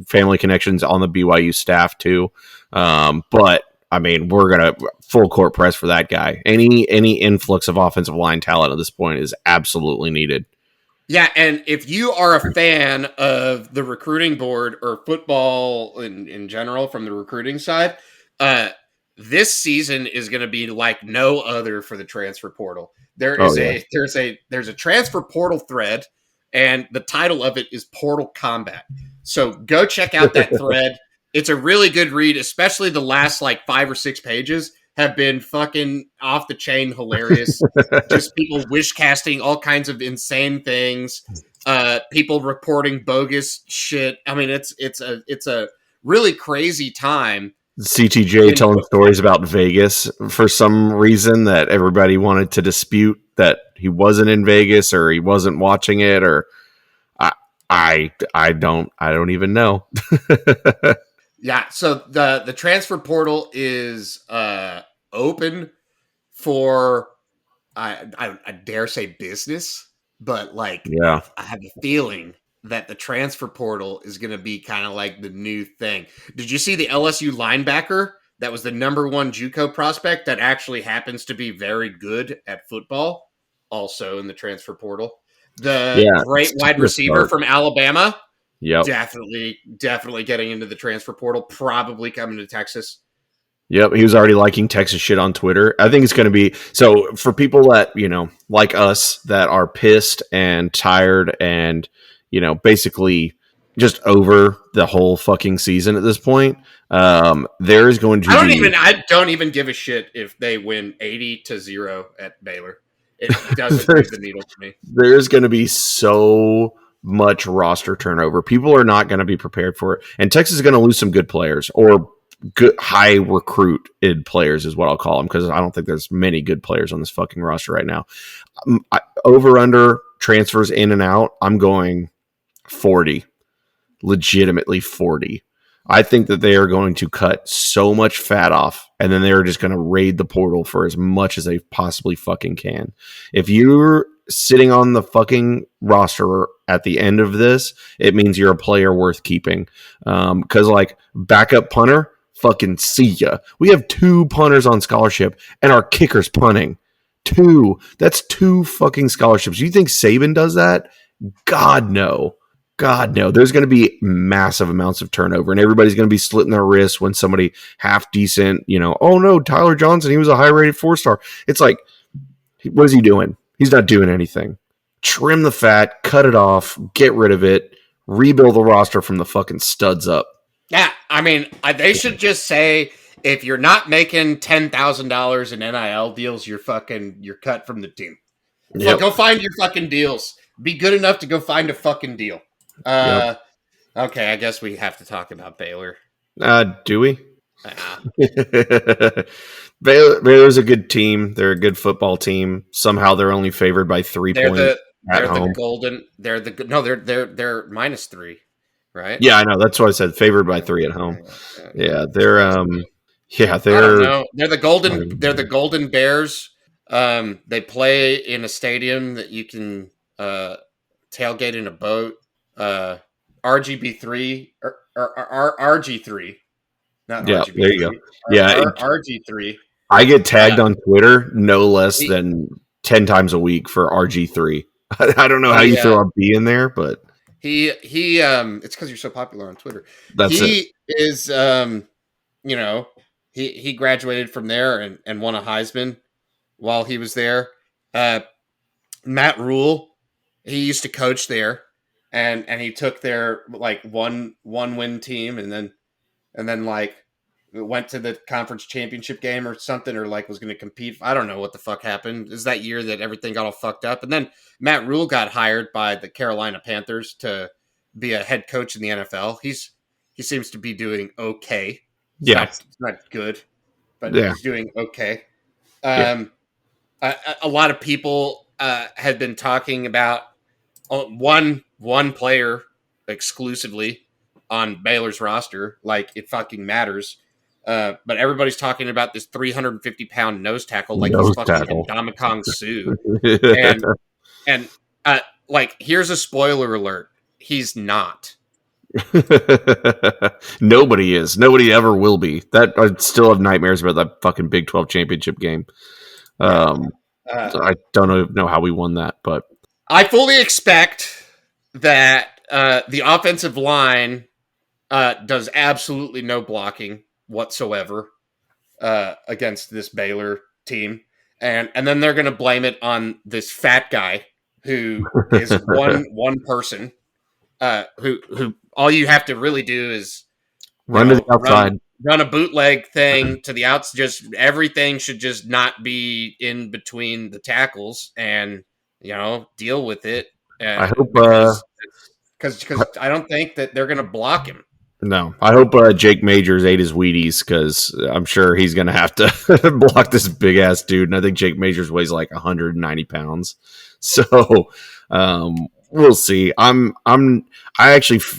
family connections on the BYU staff too. But I mean, we're gonna full court press for that guy. Any influx of offensive line talent at this point is absolutely needed.
Yeah, and if you are a fan of the recruiting board or football in general from the recruiting side, this season is going to be like no other for the transfer portal. There's a transfer portal thread, and the title of it is Portal Combat. So go check out that thread. It's a really good read, especially the last 5 or 6 pages have been fucking off the chain hilarious. Just people wish casting all kinds of insane things. People reporting bogus shit. I mean, it's a really crazy time.
CTJ telling stories about Vegas for some reason that everybody wanted to dispute that he wasn't in Vegas or he wasn't watching it, or I don't even know.
Yeah, so the transfer portal is open for I dare say business, but I have a feeling that the transfer portal is going to be kind of like the new thing. Did you see the LSU linebacker that was the number 1 JUCO prospect that actually happens to be very good at football, also in the transfer portal? The great wide receiver from Alabama.
Yep.
Definitely getting into the transfer portal, probably coming to Texas.
Yep, he was already liking Texas shit on Twitter. I think it's going to be so for people that, like us, that are pissed and tired and, basically just over the whole fucking season at this point. There is going to
I don't even give a shit if they win 80-0 at Baylor. It doesn't move the needle to me.
There's going to be so much roster turnover. People are not going to be prepared for it. And Texas is going to lose some good players, or good high recruited players is what I'll call them, because I don't think there's many good players on this fucking roster right now. Over under transfers in and out, I'm going 40. Legitimately 40. I think that they are going to cut so much fat off, and then they're just going to raid the portal for as much as they possibly fucking can. If you're sitting on the fucking roster at the end of this, it means you're a player worth keeping. Because like backup punter, fucking see ya. We have 2 punters on scholarship, and our kicker's punting. 2. That's 2 fucking scholarships. You think Saban does that? God no. God, no. There's going to be massive amounts of turnover, and everybody's going to be slitting their wrists when somebody half decent, oh no, Tyler Johnson, he was a high-rated 4-star. It's like, what is he doing? He's not doing anything. Trim the fat, cut it off, get rid of it, rebuild the roster from the fucking studs up.
Yeah, I mean, they should just say, if you're not making $10,000 in NIL deals, you're cut from the team.
Yep.
Go find your fucking deals. Be good enough to go find a fucking deal.
Yep.
Okay, I guess we have to talk about Baylor.
Do we? Baylor's a good team. They're a good football team. Somehow they're only favored by 3 points at home.
They're -3, right?
Yeah, I know. That's what I said. Favored by 3 at home. Yeah, they're
I don't know. They're the Golden Bears. They play in a stadium that you can tailgate in a boat. RGB3 or RG3, not RGB3.
There you go. Yeah,
RG3.
I get tagged on Twitter no less than 10 times a week for RG3. I don't know how you throw a B in there, but
he it's because you're so popular on Twitter.
He
is he graduated from there and won a Heisman while he was there. Matt Rule, he used to coach there, and he took their like one win team and then like went to the conference championship game or something, or like was going to compete. I don't know what the fuck happened. This is that year that everything got all fucked up, and then Matt Rule got hired by the Carolina Panthers to be a head coach in the NFL. He seems to be doing okay. It's not good, but he's doing okay. A lot of people had been talking about one player exclusively on Baylor's roster, like it fucking matters. But everybody's talking about this 350-pound nose tackle, like he's fucking Ndamukong Suh. and like, here's a spoiler alert: he's not.
Nobody is. Nobody ever will be. That I still have nightmares about that fucking Big 12 championship game. I don't know how we won that, but
I fully expect that the offensive line does absolutely no blocking whatsoever against this Baylor team, and then they're going to blame it on this fat guy who is one person who all you have to really do is
run to the outside.
Run a bootleg thing to the outs. Just everything should just not be in between the tackles, and deal with it. And
I hope
because I don't think that they're going to block him.
No, I hope Jake Majors ate his Wheaties, because I'm sure he's going to have to block this big ass dude. And I think Jake Majors weighs like 190 pounds. So we'll see. I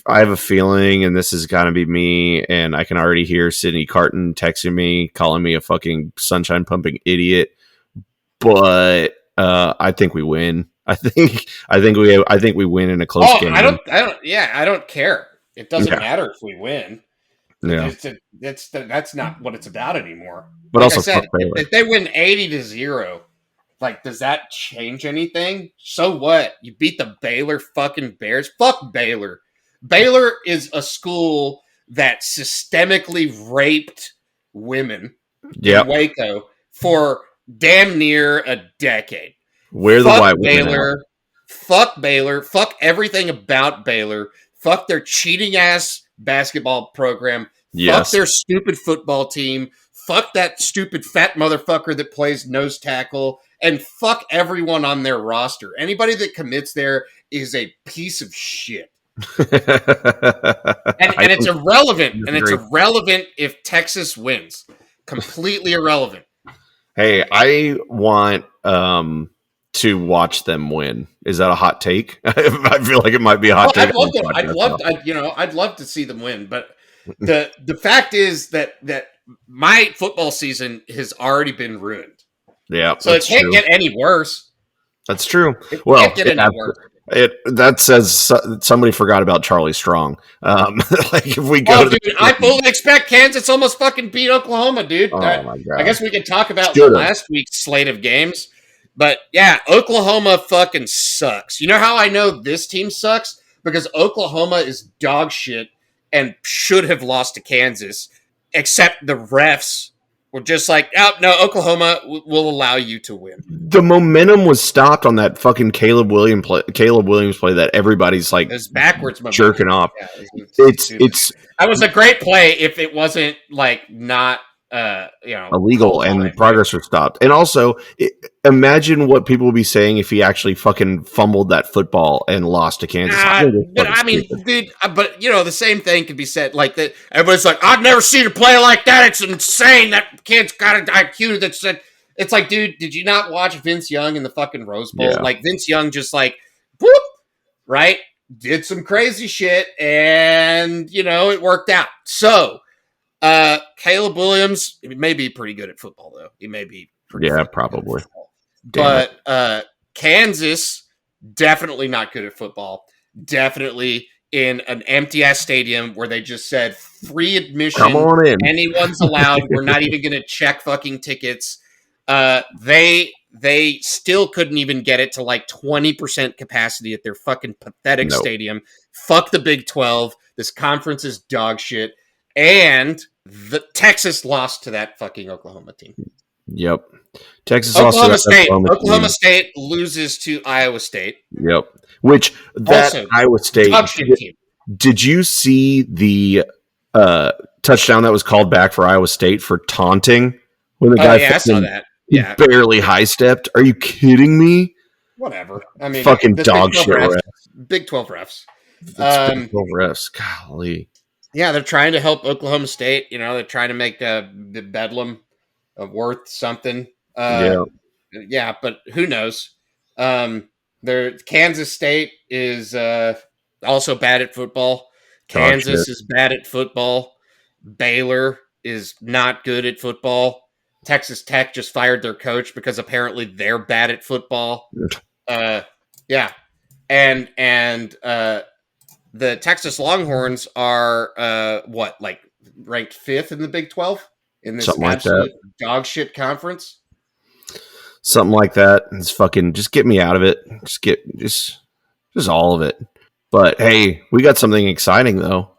have a feeling, and this is going to be me, and I can already hear Sydney Carton texting me, calling me a fucking sunshine pumping idiot. But I think we win. I think we win in a close game.
I don't care. It doesn't matter if we win.
Yeah,
that's not what it's about anymore.
But
like
also,
I said, if they win 80-0, like, does that change anything? So what? You beat the Baylor fucking Bears. Fuck Baylor. Baylor is a school that systemically raped women in Waco for damn near a decade.
Where the white women
Baylor. Fuck Baylor. Fuck everything about Baylor. Fuck their cheating ass basketball program. Fuck their stupid football team. Fuck that stupid fat motherfucker that plays nose tackle. And fuck everyone on their roster. Anybody that commits there is a piece of shit.
I
And it's irrelevant. And it's
disagree.
irrelevant if Texas wins. Completely irrelevant.
Hey, I want to watch them win. Is that a hot take? I feel like it might be a hot take.
I'd love to see them win, but the fact is that my football season has already been ruined.
Yeah,
So it can't get any worse.
That's true.
It
Well,
can't get any worse.
that says somebody forgot about Charlie Strong. Like if we go,
I fully expect Kansas almost fucking beat Oklahoma, dude.
Oh my God.
I guess we could talk about
Should've.
last week's slate of games, but yeah, Oklahoma fucking sucks. You know how I know this team sucks? Because Oklahoma is dog shit and should have lost to Kansas, except the refs were just like, oh, no, Oklahoma will allow you to win.
the momentum was stopped on that fucking Caleb Williams play that everybody's like
It was backwards momentum.
jerking off.
Yeah,
It's
that was a great play if it wasn't like not
illegal and progress was stopped. And also, imagine what people would be saying if he actually fucking fumbled that football and lost to Kansas.
But I mean, dude, but the same thing could be said like that. Everybody's like, I've never seen a play like that. It's insane. That kid's got an IQ that said. It's like, dude, did you not watch Vince Young in the fucking Rose Bowl?
Yeah.
Like Vince Young just like, whoop, right? Did some crazy shit and, it worked out. So, Caleb Williams, he may be pretty good at football, though. He may be pretty
Yeah,
fucking
probably.
good at football. But Kansas, definitely not good at football. Definitely in an empty-ass stadium where they just said free admission.
Come on in.
Anyone's allowed. We're not even going to check fucking tickets. They still couldn't even get it to like 20% capacity at their fucking pathetic stadium. Fuck the Big 12. This conference is dog shit. And the Texas lost to that fucking Oklahoma team.
Yep. Texas
Oklahoma
lost to that
Oklahoma State loses to Iowa State.
Yep. Which that
Also,
Iowa State.
Dog shit team.
Did you see the touchdown that was called back for Iowa State for taunting when the guy
I saw that.
he
Yeah.
barely high stepped? Are you kidding me?
Whatever. I mean,
Fucking
the
dog
Big 12
shit.
refs.
Refs.
Big 12 refs.
It's Big 12 refs. Golly.
Yeah, they're trying to help Oklahoma State. They're trying to make the Bedlam worth something. Yeah, but who knows? Kansas State is also bad at football. Kansas is bad at football. Baylor is not good at football. Texas Tech just fired their coach because apparently they're bad at football. Yeah, and the Texas Longhorns are ranked 5th in the Big 12 in this
Something like
absolute dog shit conference.
Something like that. It's fucking just get me out of it. Just all of it. But hey, we got something exciting though.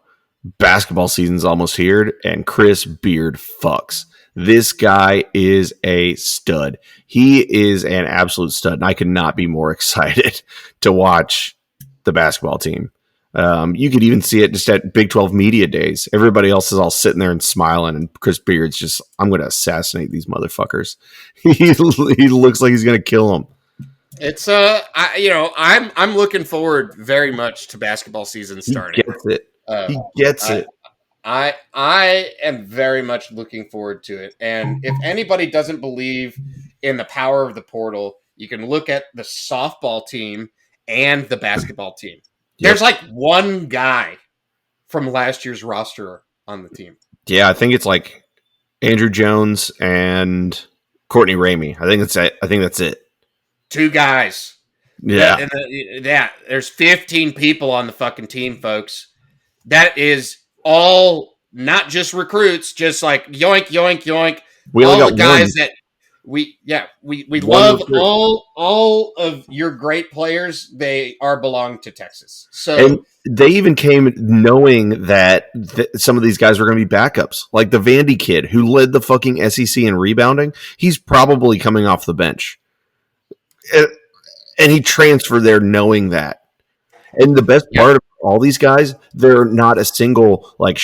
Basketball season's almost here, and Chris Beard fucks. This guy is a stud. He is an absolute stud, and I could not be more excited to watch the basketball team. You could even see it just at Big 12 media days. Everybody else is all sitting there and smiling, and Chris Beard's just, I'm going to assassinate these motherfuckers. He looks like he's going to kill them.
It's I'm looking forward very much to basketball season starting.
He gets it. He gets it.
I am very much looking forward to it. And if anybody doesn't believe in the power of the portal, you can look at the softball team and the basketball team.
Yep.
There's like one guy from last year's roster on the team.
Yeah, I think it's like Andrew Jones and Courtney Ramey. I think that's it.
2 guys.
Yeah.
There's 15 people on the fucking team, folks. That is all not just recruits, just like yoink, yoink, yoink.
We only
all
got
the guys
one.
that we
One
love
recruit.
all of your great players. They belong to Texas. So
And they even came knowing that some of these guys were going to be backups. Like the Vandy kid who led the fucking SEC in rebounding. He's probably coming off the bench. And he transferred there knowing that. And the best part of all these guys, they're not a single, like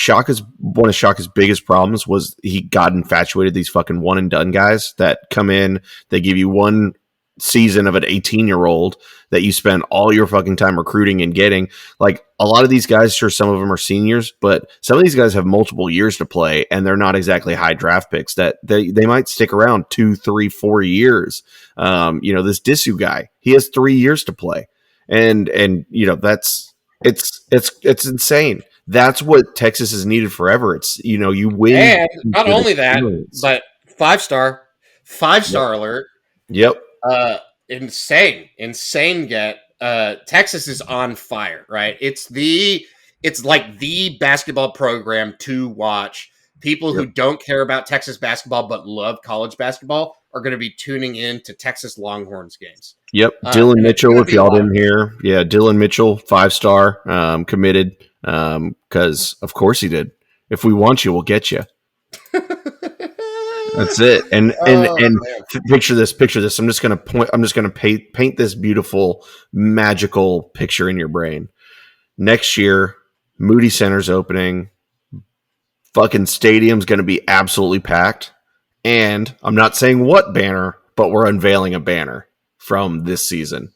one of Shaka's biggest problems was he got infatuated these fucking one and done guys that come in, they give you one season of an 18-year-old that you spend all your fucking time recruiting and getting. Like a lot of these guys, sure, some of them are seniors, but some of these guys have multiple years to play, and they're not exactly high draft picks. That they might stick around 2, 3, 4 years. This Disu guy, he has 3 years to play, and that's it's insane. That's what Texas has needed forever. It's you win,
and not only that, but five-star alert.
Yep.
Insane get. Texas is on fire, right? It's like the basketball program to watch. People who don't care about Texas basketball but love college basketball are going to be tuning in to Texas Longhorns games.
Yep. Dylan Mitchell, if y'all didn't hear. Yeah, Dylan Mitchell, 5-star, committed, because of course he did. If we want you, we'll get you. That's it. And picture this. I'm just gonna paint this beautiful, magical picture in your brain. Next year, Moody Center's opening. Fucking stadium's gonna be absolutely packed. And I'm not saying what banner, but we're unveiling a banner from this season.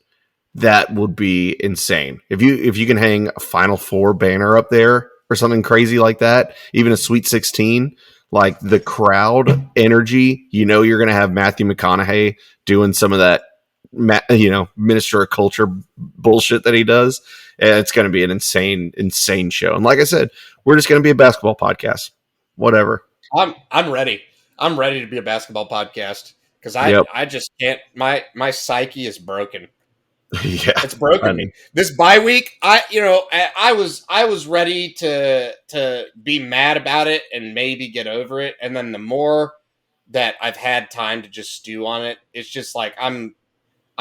That would be insane. If you can hang a Final Four banner up there or something crazy like that, even a Sweet 16, like the crowd energy, you're going to have Matthew McConaughey doing some of that, Minister of Culture bullshit that he does. And it's going to be an insane show. And like I said, we're just going to be a basketball podcast. Whatever.
I'm ready. I'm ready to be a basketball podcast because I just can't. My psyche is broken.
Yeah,
it's broken me. This bye week, I was ready to be mad about it and maybe get over it, and then the more that I've had time to just stew on it, it's just like I'm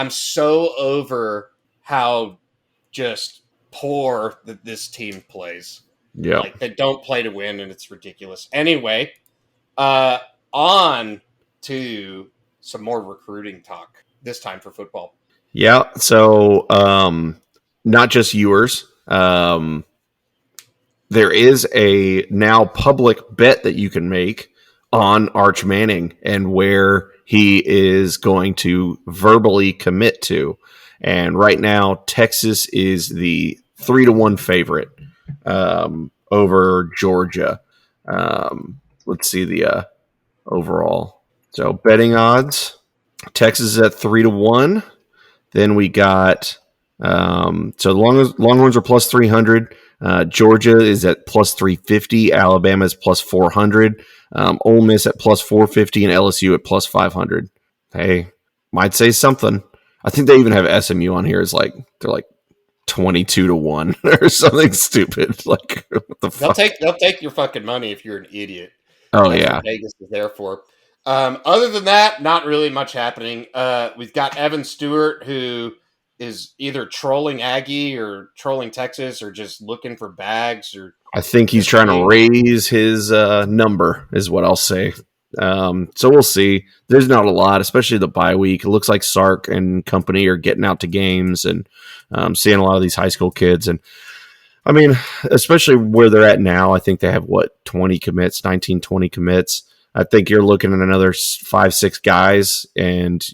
so over how just poor that this team plays.
Yeah,
like they don't play to win, and it's ridiculous. Anyway, on to some more recruiting talk. This time for football.
Yeah, so not just yours. There is a now public bet that you can make on Arch Manning and where he is going to verbally commit to. And right now, Texas is the 3-1 favorite over Georgia. Let's see the overall. So betting odds, Texas is at 3-1. Then we got so the Longhorns are plus 300. Georgia is at plus 350. Alabama is plus 400. Ole Miss at plus 450 and LSU at plus 500. Hey, might say something. I think they even have SMU on here. They're like 22-1 or something stupid. Like what the fuck?
They'll take your fucking money if you're an idiot.
Oh
That's
yeah,
what Vegas is there for. Other than that, not really much happening. We've got Evan Stewart, who is either trolling Aggie or trolling Texas or just looking for bags. Or
I think he's trying to raise his number, is what I'll say. So we'll see. There's not a lot, especially the bye week. It looks like Sark and company are getting out to games and seeing a lot of these high school kids. And I mean, especially where they're at now, I think they have 20 commits, 19, 20 commits. I think you're looking at another 5-6 guys, and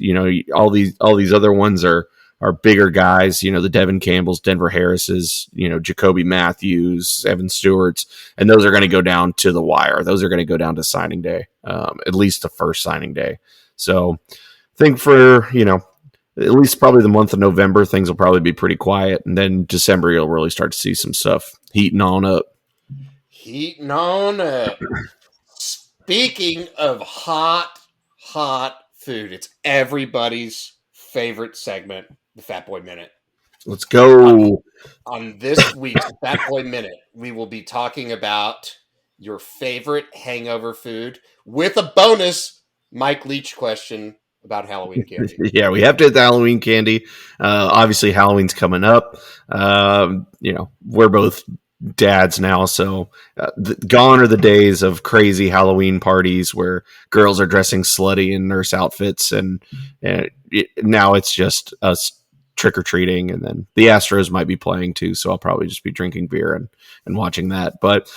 all these other ones are bigger guys. The Devin Campbells, Denver Harris's, Jacoby Matthews, Evan Stewart's, and those are going to go down to the wire. Those are going to go down to signing day, at least the first signing day. So I think for at least probably the month of November, things will probably be pretty quiet, and then December you'll really start to see some stuff heating on up.
Speaking of hot food, it's everybody's favorite segment, the Fat Boy Minute.
Let's go.
On this week's Fat Boy Minute, we will be talking about your favorite hangover food with a bonus Mike Leach question about Halloween candy.
Yeah, we have to hit the Halloween candy. Obviously, Halloween's coming up. We're both dads now, so gone are the days of crazy Halloween parties where girls are dressing slutty in nurse outfits, and now it's just us trick-or-treating, and then the Astros might be playing too, so I'll probably just be drinking beer and watching that. But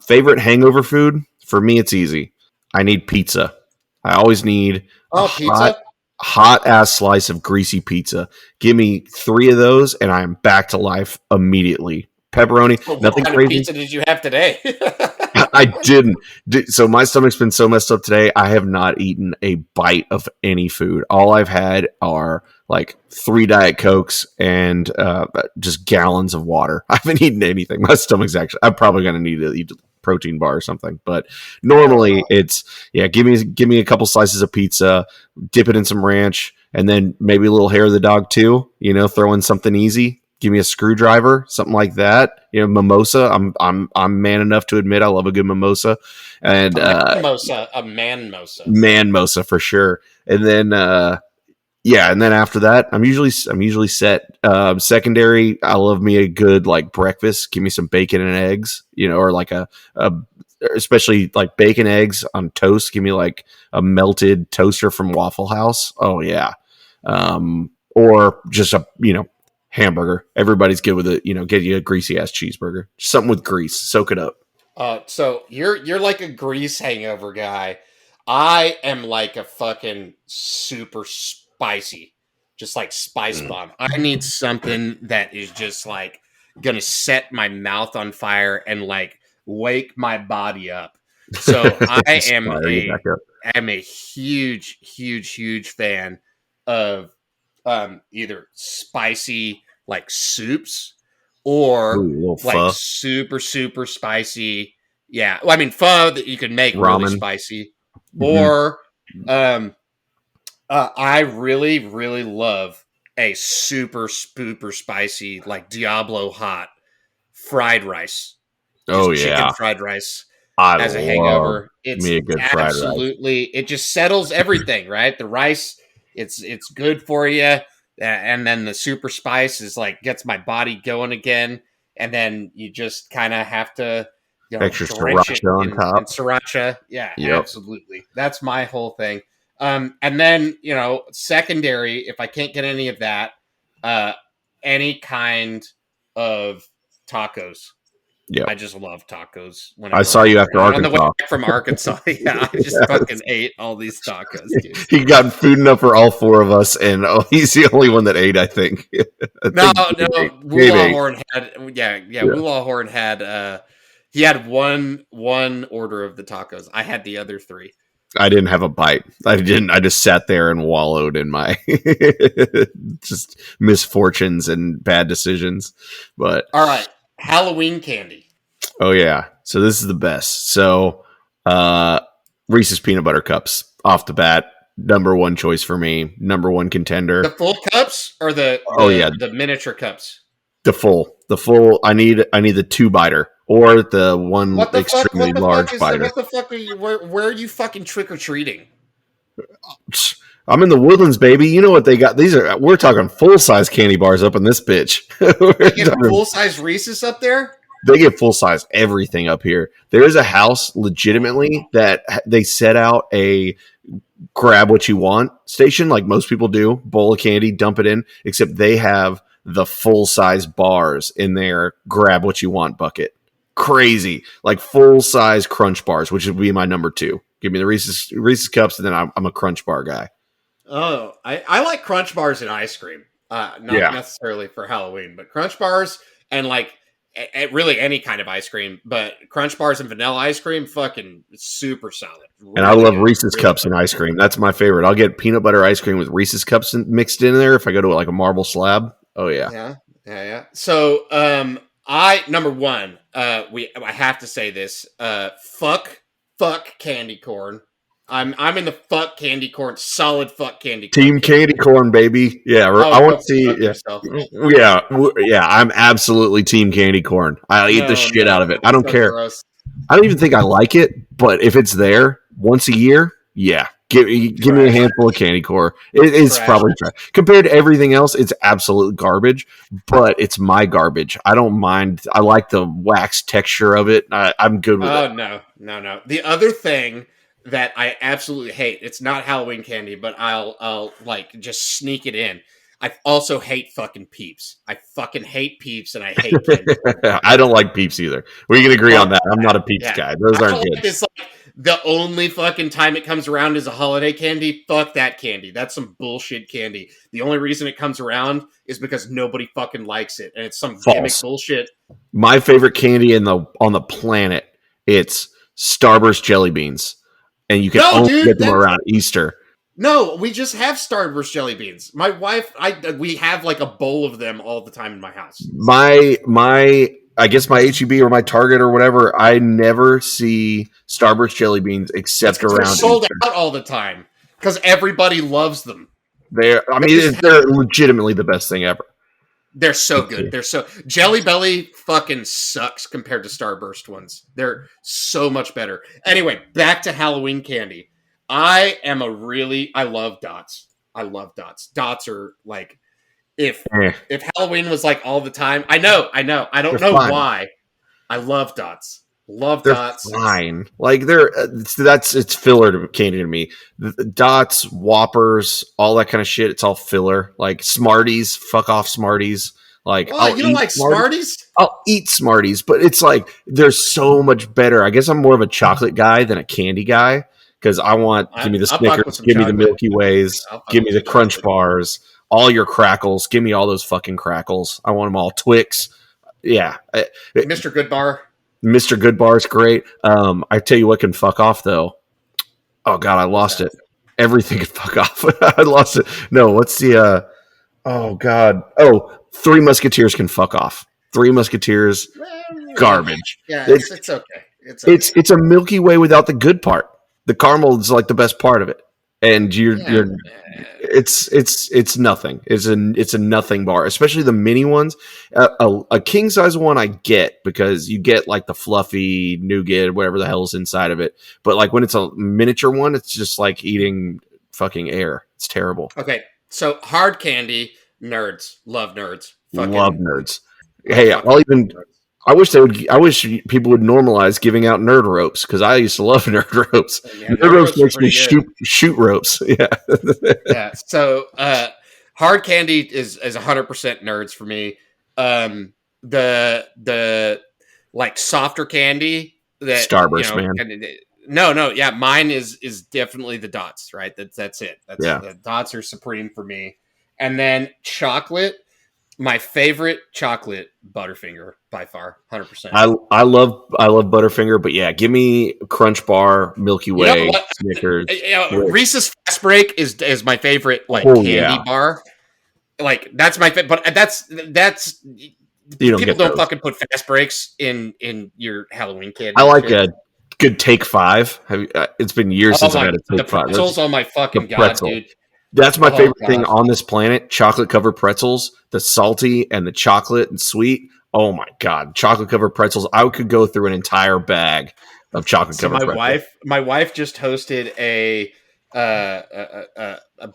favorite hangover food, for me it's easy. I need pizza. I always need
pizza.
hot ass slice of greasy pizza. Give me 3 of those, and I am back to life immediately. Pepperoni,
Well, what
nothing
kind of
crazy.
pizza did you have today?
I didn't. So my stomach's been so messed up today. I have not eaten a bite of any food. All I've had are like 3 Diet Cokes and just gallons of water. I haven't eaten anything. My stomach's actually. I'm probably gonna need to eat a protein bar or something. But normally it's Give me a couple slices of pizza, dip it in some ranch, and then maybe a little hair of the dog too. Throw in something easy. Give me a screwdriver, something like that. Mimosa. I'm man enough to admit I love a good mimosa, and
A man mosa.
man mosa for sure. And then and then after that, I'm usually set. Secondary, I love me a good like breakfast. Give me some bacon and eggs, or like a especially like bacon eggs on toast. Give me like a melted toaster from Waffle House. Oh yeah, or just a hamburger. Everybody's good with it. Get you a greasy ass cheeseburger, something with grease. Soak it up.
So you're like a grease hangover guy. I am like a fucking super spicy, just like spice bomb. I need something that is just like gonna set my mouth on fire and like wake my body up. So I am
Fire you back up.
am a huge fan of either spicy like soups or
Ooh, a little
like
pho.
super spicy. Yeah, well, I mean pho that you can make really
Ramen.
spicy,
Mhm.
or I really love a super spicy like Diablo hot fried rice.
Oh
Just
yeah,
chicken fried rice
I
as a
love
hangover. It's
me a good fried rice.
absolutely it just settles everything, right? The rice, it's good for you, and then the super spice is like gets my body going again, and then you just kind of have to
Extra
drench it
sriracha on
in
top.
sriracha. Yeah,
Yep.
absolutely. That's my whole thing. And then secondary, if I can't get any of that, any kind of tacos.
Yep.
I just love tacos.
I saw you after
On the way
Arkansas.
back from Arkansas, yeah, I just
Yes.
fucking ate all these tacos, dude.
He got food enough for all 4 of us, and he's the only one that ate. I think.
No,
Gabe
Woolah
ate.
Horn had, Woolah Horn had, he had one order of the tacos. I had the other 3.
I didn't have a bite. I didn't. I just sat there and wallowed in my just misfortunes and bad decisions. But
All right, Halloween candy.
oh yeah, so this is the best. So Reese's peanut butter cups off the bat, number 1 choice for me, number 1 contender.
The full cups or the miniature cups?
The full. I need the 2 biter or the one
What the fuck?
extremely large biter.
What the fuck are you? Where are you fucking trick or treating?
I'm in the Woodlands, baby. You know what they got? We're talking full size candy bars up in this bitch.
They get full size Reese's up there.
They get full size everything up here. There is a house legitimately that they set out a grab what you want station, like most people do. Bowl of candy, dump it in. Except they have the full size bars in their grab what you want bucket. Crazy, like full size crunch bars, which would be my number 2. Give me the Reese's cups, and then I'm a crunch bar guy.
Oh, I like crunch bars and ice cream. Not necessarily for Halloween, but crunch bars and like really any kind of ice cream. But crunch bars and vanilla ice cream, fucking super solid. Really
and I love
good.
Reese's cups and ice cream. That's my favorite. I'll get peanut butter ice cream with Reese's cups mixed in there if I go to like a marble slab. Oh yeah.
So I number 1, I have to say this. Fuck candy corn. I'm in the fuck candy corn, solid fuck candy corn.
Team candy corn, baby. Yeah, I want to see. Yeah. I'm absolutely team candy corn. I'll eat the shit out of it. I don't care.
Gross.
I don't even think I like it, but if it's there once a year, yeah, give me a handful of candy corn. It's probably trash compared to everything else. It's absolute garbage, but it's my garbage. I don't mind. I like the wax texture of it. I'm good with it.
Oh no. The other thing that I absolutely hate, it's not Halloween candy, but I'll like just sneak it in. I also hate fucking Peeps. I fucking hate Peeps, and I hate candy.
I don't like Peeps either. We can agree on that. I'm not a Peeps guy. Those aren't good.
Like this, like the only fucking time it comes around is a holiday candy. Fuck that candy. That's some bullshit candy. The only reason it comes around is because nobody fucking likes it, and it's some gimmick
False.
bullshit.
My favorite candy on the planet, it's Starburst jelly beans, and you can
No,
only
dude,
get them around Easter.
No, we just have Starburst jelly beans. My wife, we have like a bowl of them all the time in my house.
I guess my HEB or my Target or whatever, I never see Starburst jelly beans except
They're
around
sold
Easter.
out all the time because everybody loves them.
They're legitimately the best thing ever.
They're so good. They're so Jelly Belly fucking sucks compared to Starburst ones. They're so much better. Anyway, back to Halloween candy. I love dots. I love dots. Dots are like if Halloween was like all the time. I know. I don't
They're
know
fine.
why. I love dots. Love
They're
dots.
fine. Like it's filler candy to me. The dots, Whoppers, all that kind of shit. It's all filler. Like Smarties, fuck off Smarties. Like
Oh, you don't like Smarties?
I'll eat Smarties, but it's like they're so much better. I guess I'm more of a chocolate guy than a candy guy because give me the
I'll fuck with
Snickers,
some
give me the
chocolate.
Milky Ways,
I'll fuck
give me
with
the
some
Crunch
chocolate.
bars, all your crackles. Give me all those fucking crackles. I want them all. Twix. Yeah.
Mr. Goodbar.
Mr. Goodbar is great. I tell you what can fuck off though. Oh god, I lost it. Everything can fuck off. I lost it. No, what's the oh god. Oh, Three Musketeers can fuck off. Three Musketeers, garbage.
Yeah, it's okay.
It's a Milky Way without the good part. The caramel is like the best part of it. And it's nothing. It's a nothing bar, especially the mini ones. A king size one I get because you get like the fluffy nougat, whatever the hell's inside of it. But like when it's a miniature one, it's just like eating fucking air. It's terrible.
Okay, so hard candy, nerds love nerds.
Love nerds. Hey, I wish people would normalize giving out nerd ropes because I used to love nerd ropes.
Yeah,
nerd ropes makes me shoot ropes. Yeah.
Yeah. So hard candy is 100% nerds for me. The like softer candy that
Starburst, man.
No, yeah, mine is definitely the dots, right? That's it. The dots are supreme for me. And then chocolate. My favorite chocolate, Butterfinger, by far, 100%.
I love Butterfinger, but yeah, give me Crunch Bar, Milky Way, Snickers.
Reese's Fast Break is my favorite candy bar. Like that's my favorite, but that's people don't fucking put Fast Breaks in your Halloween candy.
I like a good Take 5. It's been years since I've had a Take 5.
Pretzels, oh my fucking god, dude.
That's my favorite thing on this planet. Chocolate covered pretzels, the salty and the chocolate and sweet. Oh my god, chocolate covered pretzels! I could go through an entire bag of chocolate covered pretzels.
My wife just hosted a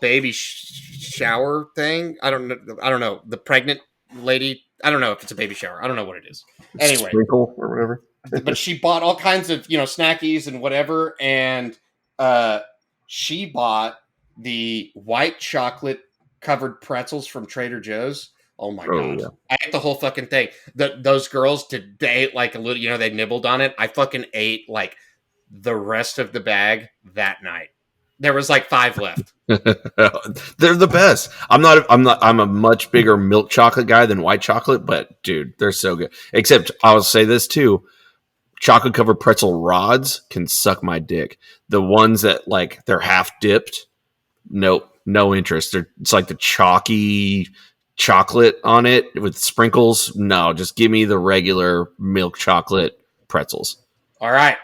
baby shower thing. I don't know. The pregnant lady. I don't know if it's a baby shower. I don't know what it is. Anyway,
sprinkle or whatever.
But she bought all kinds of snackies and whatever, and she bought the white chocolate covered pretzels from Trader Joe's. Oh my god! Yeah. I ate the whole fucking thing. Those girls they ate like a little, they nibbled on it. I fucking ate like the rest of the bag that night. There was like 5 left.
They're the best. I'm a much bigger milk chocolate guy than white chocolate, but dude, they're so good. Except I'll say this too. Chocolate covered pretzel rods can suck my dick. The ones that like they're half dipped, nope, no interest. It's like the chalky chocolate on it with sprinkles. No, just give me the regular milk chocolate pretzels.
All right.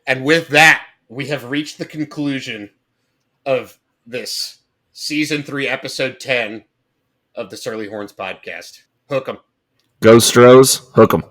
And with that, we have reached the conclusion of this season 3, episode 10 of the Surly Horns podcast. Hook 'em.
Go Stros, hook 'em.